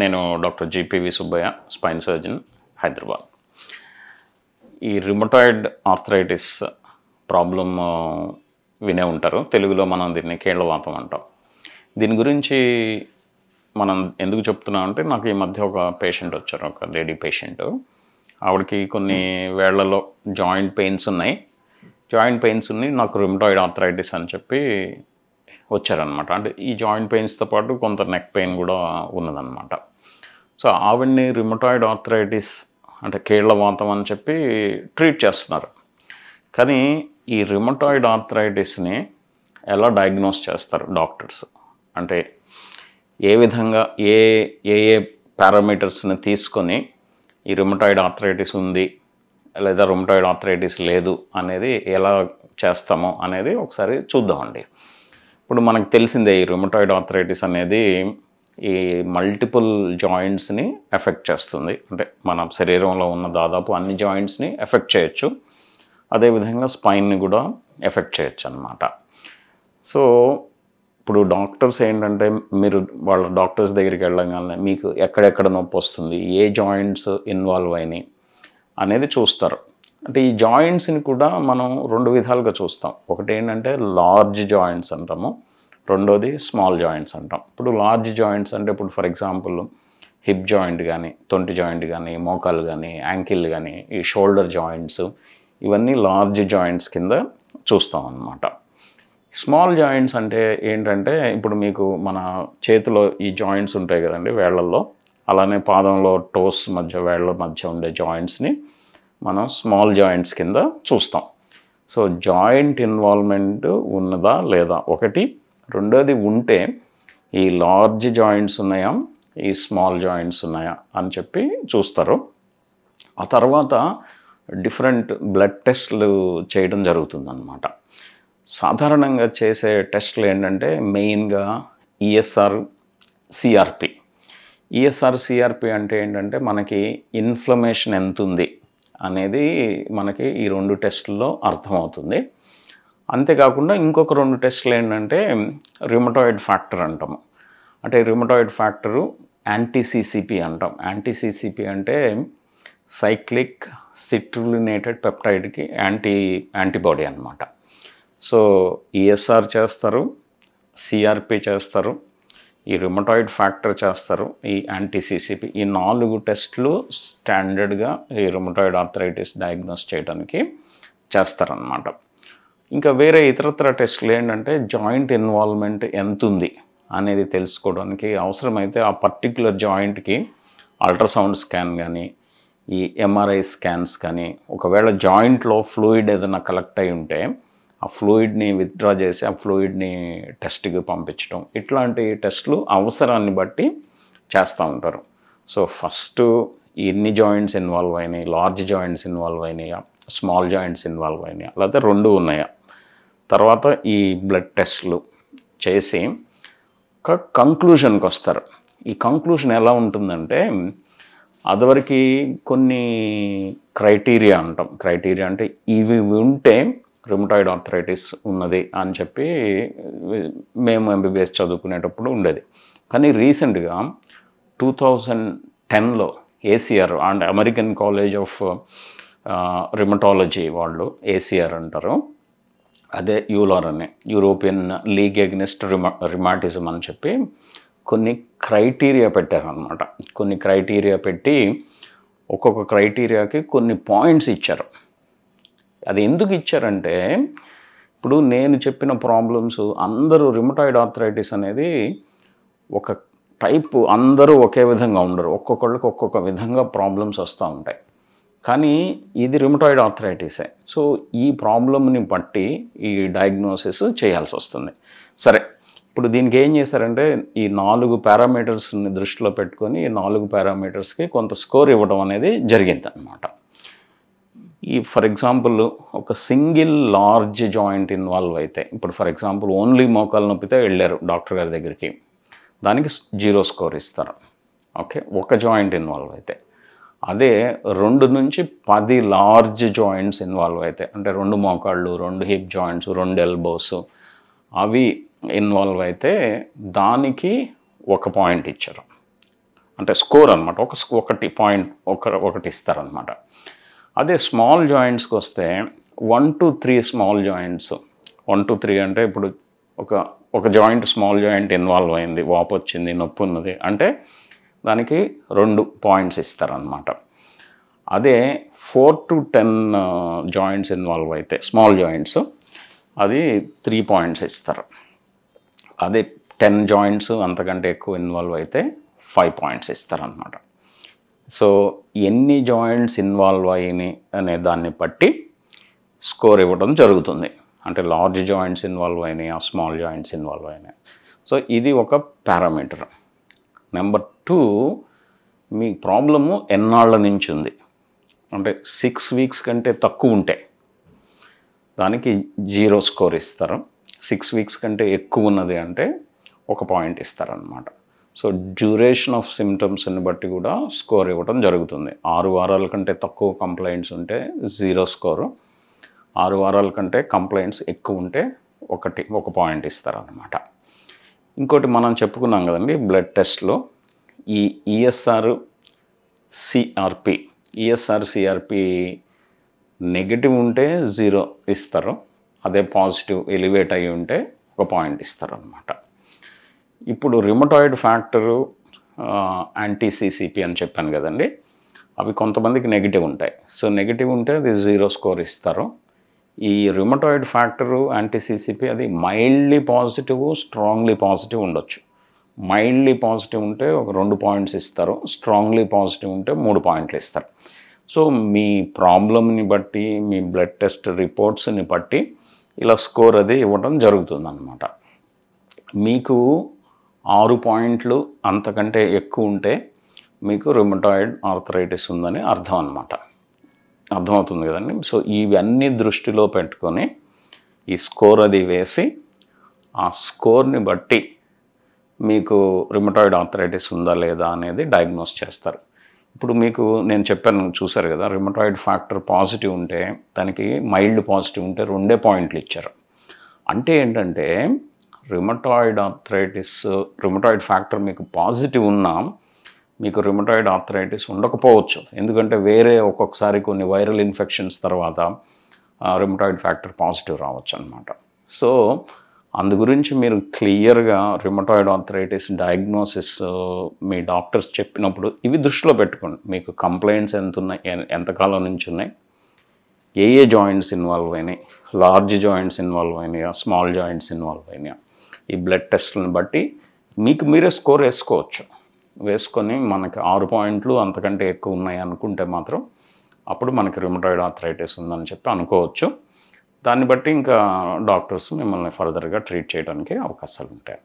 నేను doctor GPV Subbaiah, spine surgeon, Hyderabad. ఈ rheumatoid arthritis problem వినే ఉంటారు. తెలుగులో మనం దీన్ని కీళ్ళవాతం అంటాం. దీని గురించి మనం ఎందుకు చెప్తున్నాం అంటే, నాకు ఈ మధ్య ఒక పేషెంట్ వచ్చారు, ఒక లేడీ పేషెంట్. ఆవిడకి కొన్ని వేళ్లలో జాయింట్ పెయిన్స్ ఉన్నాయి. నాకు రిమటాయిడ్ ఆర్థరైటిస్ అని చెప్పి వచ్చారనమాట. అంటే ఈ జాయింట్ పెయిన్స్తో పాటు కొంత నెక్ పెయిన్ కూడా ఉన్నదన్నమాట. సో ఆవిడ్ని రిమటాయిడ్ ఆర్థరైటిస్ అంటే కీళ్ళవాతం అని చెప్పి ట్రీట్ చేస్తున్నారు. కానీ ఈ రిమటాయిడ్ ఆర్థరైటిస్ని ఎలా డయాగ్నోస్ చేస్తారు డాక్టర్స్ అంటే, ఏ విధంగా ఏ ఏ పారామీటర్స్ని తీసుకొని ఈ రిమటాయిడ్ ఆర్థరైటిస్ ఉంది లేదా రిమటాయిడ్ ఆర్థరైటిస్ లేదు అనేది ఎలా చేస్తామో అనేది ఒకసారి చూద్దామండి. ఇప్పుడు మనకు తెలిసిందే, ఈ రిమటాయిడ్ ఆర్థరైటిస్ అనేది ఈ మల్టిపుల్ జాయింట్స్ని ఎఫెక్ట్ చేస్తుంది. అంటే మన శరీరంలో ఉన్న దాదాపు అన్ని జాయింట్స్ని ఎఫెక్ట్ చేయొచ్చు. అదేవిధంగా స్పైన్ని కూడా ఎఫెక్ట్ చేయొచ్చు అన్నమాట. సో ఇప్పుడు డాక్టర్స్ ఏంటంటే, మీరు వాళ్ళ డాక్టర్స్ దగ్గరికి వెళ్ళగానే మీకు ఎక్కడెక్కడ నొప్పి వస్తుంది, ఏ జాయింట్స్ ఇన్వాల్వ్ అయినాయి అనేది చూస్తారు. అంటే ఈ జాయింట్స్ని కూడా మనం రెండు విధాలుగా చూస్తాం. ఒకటి ఏంటంటే లార్జ్ జాయింట్స్ అంటాము, రెండోది స్మాల్ జాయింట్స్ అంటాం. ఇప్పుడు లార్జ్ జాయింట్స్ అంటే, ఇప్పుడు ఫర్ ఎగ్జాంపుల్ హిప్ జాయింట్ కానీ, తొంటి జాయింట్ కానీ, మోకాలు కానీ, యాంకిల్ కానీ, ఈ షోల్డర్ జాయింట్స్, ఇవన్నీ లార్జ్ జాయింట్స్ కింద చూస్తాం అన్నమాట. స్మాల్ జాయింట్స్ అంటే ఏంటంటే, ఇప్పుడు మీకు మన చేతిలో ఈ జాయింట్స్ ఉంటాయి కదండి వేళ్లలో, అలానే పాదంలో టోస్ మధ్య, వేళ్ల మధ్య ఉండే జాయింట్స్ని మనం స్మాల్ జాయింట్స్ కింద చూస్తాం. సో జాయింట్ ఇన్వాల్వ్మెంట్ ఉన్నదా లేదా ఒకటి, రెండోది ఉంటే ఈ లార్జ్ జాయింట్స్ ఉన్నాయా, ఈ స్మాల్ జాయింట్స్ ఉన్నాయా అని చెప్పి చూస్తారు. ఆ తర్వాత డిఫరెంట్ బ్లడ్ టెస్ట్లు చేయడం జరుగుతుందన్నమాట. సాధారణంగా చేసే టెస్ట్లు ఏంటంటే మెయిన్గా ఈఎస్ఆర్, సిఆర్పి. ఈఎస్ఆర్, సిఆర్పి అంటే ఏంటంటే, మనకి ఇన్ఫ్లమేషన్ ఎంత ఉంది అనేది మనకి ఈ రెండు టెస్టుల్లో అర్థమవుతుంది. అంతేకాకుండా ఇంకొక రెండు టెస్టులు ఏంటంటే రిమటాయిడ్ ఫ్యాక్టర్ అంటాము. అంటే రిమటాయిడ్ ఫ్యాక్టరు యాంటీ-సిసిపి అంటాం. యాంటీ-సిసిపి అంటే సైక్లిక్ సిట్రులినేటెడ్ పెప్టైడ్కి యాంటీబాడీ అన్నమాట. సో ఈఎస్ఆర్ చేస్తారు, సిఆర్పి చేస్తారు, ఈ రిమటాయిడ్ ఫ్యాక్టర్ చేస్తారు, ఈ యాంటీ-సిసిపి, ఈ 4 టెస్టులు స్టాండర్డ్గా ఈ రిమటాయిడ్ ఆర్థరైటిస్ డయాగ్నోస్ చేయడానికి చేస్తారనమాట. ఇంకా వేరే ఇతరత్ర టెస్టులు ఏంటంటే జాయింట్ ఇన్వాల్వ్మెంట్ ఎంత ఉంది అనేది తెలుసుకోవడానికి అవసరమైతే ఆ పర్టిక్యులర్ జాయింట్కి అల్ట్రాసౌండ్ స్కాన్ కానీ, ఈ ఎంఆర్ఐ స్కాన్స్ కానీ, ఒకవేళ జాయింట్లో ఫ్లూయిడ్ ఏదైనా కలెక్ట్ అయి ఉంటే ఆ ఫ్లూయిడ్ని విత్డ్రా చేసి ఆ ఫ్లూయిడ్ని టెస్ట్కి పంపించడం, ఇట్లాంటి టెస్టులు అవసరాన్ని బట్టి చేస్తూ ఉంటారు. సో ఫస్ట్ ఎన్ని జాయింట్స్ ఇన్వాల్వ్ అయినాయి, లార్జ్ జాయింట్స్ ఇన్వాల్వ్ అయినాయా, స్మాల్ జాయింట్స్ ఇన్వాల్వ్ అయినాయా, లేకపోతే రెండు ఉన్నాయా, తర్వాత ఈ బ్లడ్ టెస్ట్లు చేసి ఒక కంక్లూషన్కి వస్తారు. ఈ కంక్లూషన్ ఎలా ఉంటుందంటే, అదివరకు కొన్ని క్రైటీరియా అంటాం. క్రైటీరియా అంటే ఇవి ఉంటే రిమటాయిడ్ ఆర్థరైటిస్ ఉన్నది అని చెప్పి మేము ఎంబీబీఎస్ చదువుకునేటప్పుడు ఉండేది. కానీ రీసెంట్గా 2010లో ACR and American college of rheumatology వాళ్ళు, ఏసీఆర్ అంటారు, అదే యూలార్ అని, యూరోపియన్ లీగ్ ఎగ్నెస్ట్ రిమాటిజం అని చెప్పి కొన్ని క్రైటీరియా పెట్టారనమాట. కొన్ని క్రైటీరియా పెట్టి ఒక్కొక్క క్రైటీరియాకి కొన్ని పాయింట్స్ ఇచ్చారు. అది ఎందుకు ఇచ్చారంటే, ఇప్పుడు నేను చెప్పిన ప్రాబ్లమ్స్ అందరూ రిమటాయిడ్ ఆర్థరైటిస్ అనేది ఒక టైపు, అందరూ ఒకే విధంగా ఉండరు, ఒక్కొక్కళ్ళకి ఒక్కొక్క విధంగా ప్రాబ్లమ్స్ వస్తూ ఉంటాయి. కానీ ఇది రిమటాయిడ్ ఆర్థరైటిసే. సో ఈ ప్రాబ్లమ్ని బట్టి ఈ డయాగ్నోసిస్ చేయాల్సి వస్తుంది. సరే, ఇప్పుడు దీనికి ఏం చేశారంటే, ఈ 4 పారామీటర్స్ని దృష్టిలో పెట్టుకొని ఈ 4 పారామీటర్స్కి కొంత స్కోర్ ఇవ్వడం అనేది జరిగింది అన్నమాట. ఈ ఫర్ ఎగ్జాంపుల్ ఒక సింగిల్ లార్జ్ జాయింట్ ఇన్వాల్వ్ అయితే, ఇప్పుడు ఫర్ ఎగ్జాంపుల్ ఓన్లీ మోకాలు నొప్పితే వెళ్ళారు డాక్టర్ గారి దగ్గరికి, దానికి 0 స్కోర్ ఇస్తారు. ఓకే, ఒక జాయింట్ ఇన్వాల్వ్ అయితే. అదే 2 నుంచి 10 లార్జ్ జాయింట్స్ ఇన్వాల్వ్ అయితే, అంటే 2 మోకాళ్ళు, 2 హిప్ జాయింట్స్, 2 ఎల్బోస్ అవి ఇన్వాల్వ్ అయితే దానికి 1 పాయింట్ ఇచ్చారు. అంటే స్కోర్ అనమాట, ఒకటి పాయింట్ ఒకటి ఇస్తారనమాట. అదే స్మాల్ జాయింట్స్కి వస్తే 1 to 3 స్మాల్ జాయింట్స్, 1 to 3 అంటే ఇప్పుడు ఒక జాయింట్ స్మాల్ జాయింట్ ఇన్వాల్వ్ అయింది, వాపు వచ్చింది, నొప్పి ఉన్నది అంటే దానికి 2 పాయింట్స్ ఇస్తారనమాట. అదే 4 to 10 జాయింట్స్ ఇన్వాల్వ్ అయితే స్మాల్ జాయింట్స్ అది 3 పాయింట్స్ ఇస్తారు. అదే 10 జాయింట్స్ అంతకంటే ఎక్కువ ఇన్వాల్వ్ అయితే 5 పాయింట్స్ ఇస్తారనమాట. సో ఎన్ని జాయింట్స్ ఇన్వాల్వ్ అయినాయి అనే దాన్ని బట్టి స్కోర్ ఇవ్వడం జరుగుతుంది. అంటే లార్జ్ జాయింట్స్ ఇన్వాల్వ్ అయినాయి, ఆ స్మాల్ జాయింట్స్ ఇన్వాల్వ్ అయినాయి. సో ఇది ఒక పారామీటర్. నెంబర్ 2, మీ ప్రాబ్లము ఎన్నాళ్ళ నుంచి ఉంది అంటే 6 weeks కంటే తక్కువ ఉంటే దానికి 0 స్కోర్ ఇస్తారు. 6 weeks కంటే ఎక్కువ ఉన్నది అంటే 1 పాయింట్ ఇస్తారనమాట. సో డ్యూరేషన్ ఆఫ్ సిమ్టమ్స్ని బట్టి కూడా స్కోర్ ఇవ్వడం జరుగుతుంది. 6 వారాల కంటే తక్కువ కంప్లైంట్స్ ఉంటే 0 స్కోరు, 6 వారాల కంటే కంప్లైంట్స్ ఎక్కువ ఉంటే 1 పాయింట్ ఇస్తారనమాట. ఇంకోటి మనం చెప్పుకున్నాం కదండి బ్లడ్ టెస్ట్లో, ఈ ఈఎస్ఆర్ సిఆర్పి నెగిటివ్ ఉంటే 0 ఇస్తారు. అదే పాజిటివ్ ఎలివేట్ అయ్యి ఉంటే 1 పాయింట్ ఇస్తారనమాట. ఇప్పుడు రిమటాయిడ్ ఫ్యాక్టరు, యాంటీ-సిసిపి అని చెప్పాను కదండి, అవి కొంతమందికి నెగిటివ్ ఉంటాయి. సో నెగిటివ్ ఉంటే అది 0 స్కోర్ ఇస్తారు. ఈ రిమటాయిడ్ ఫ్యాక్టరు, యాంటీ-సిసిపి అది మైల్డ్లీ పాజిటివ్, స్ట్రాంగ్లీ పాజిటివ్ ఉండొచ్చు. మైల్డ్లీ పాజిటివ్ ఉంటే 2 పాయింట్స్ ఇస్తారు, స్ట్రాంగ్లీ పాజిటివ్ ఉంటే 3 పాయింట్లు ఇస్తారు. సో మీ ప్రాబ్లమ్ని బట్టి, మీ బ్లడ్ టెస్ట్ రిపోర్ట్స్ని బట్టి ఇలా స్కోర్ అది ఇవ్వడం జరుగుతుందన్నమాట. మీకు 6 పాయింట్లు అంతకంటే ఎక్కువ ఉంటే మీకు రుమటాయిడ్ ఆర్థరైటిస్ ఉందని అర్థం అన్నమాట. అర్థమవుతుంది కదండి. సో ఇవన్నీ దృష్టిలో పెట్టుకొని ఈ స్కోర్ అది వేసి ఆ స్కోర్ని బట్టి మీకు రుమటాయిడ్ ఆర్థరైటిస్ ఉందా లేదా అనేది డయాగ్నోస్ చేస్తారు. ఇప్పుడు మీకు నేను చెప్పాను, చూసారు కదా, రుమటాయిడ్ ఫ్యాక్టర్ పాజిటివ్ ఉంటే దానికి మైల్డ్ పాజిటివ్ ఉంటే 2 పాయింట్లు ఇచ్చారు. అంటే ఏంటంటే రుమటాయిడ్ ఫ్యాక్టర్ మీకు పాజిటివ్ ఉన్నా మీకు రుమటాయిడ్ ఆర్థరైటిస్ ఉండకపోవచ్చు. ఎందుకంటే ఒక్కొక్కసారి కొన్ని వైరల్ ఇన్ఫెక్షన్స్ తర్వాత రుమటాయిడ్ ఫ్యాక్టర్ పాజిటివ్ రావచ్చు అనమాట. సో అందు గురించి మీరు క్లియర్గా రుమటాయిడ్ ఆర్థరైటిస్ డయాగ్నోసిస్ మీ డాక్టర్స్ చెప్పినప్పుడు ఇవి దృష్టిలో పెట్టుకోండి. మీకు కంప్లైంట్స్ ఎంత ఉన్నాయి, ఎంతకాలం నుంచి ఉన్నాయి, ఏ జాయింట్స్ ఇన్వాల్వ్ అయినాయి, లార్జ్ జాయింట్స్ ఇన్వాల్వ్ అయినాయా, స్మాల్ జాయింట్స్ ఇన్వాల్వ్ అయినాయా, ఈ బ్లడ్ టెస్ట్లను బట్టి మీకు మీరే స్కోర్ వేసుకొని మనకి 6 పాయింట్లు అంతకంటే ఎక్కువ ఉన్నాయి అనుకుంటే మాత్రం అప్పుడు మనకి రుమటాయిడ్ ఆర్థరైటిస్ ఉందని చెప్పి అనుకోవచ్చు. దాన్ని బట్టి ఇంకా డాక్టర్స్ మిమ్మల్ని ఫర్దర్గా ట్రీట్ చేయడానికి అవకాశాలు ఉంటాయి.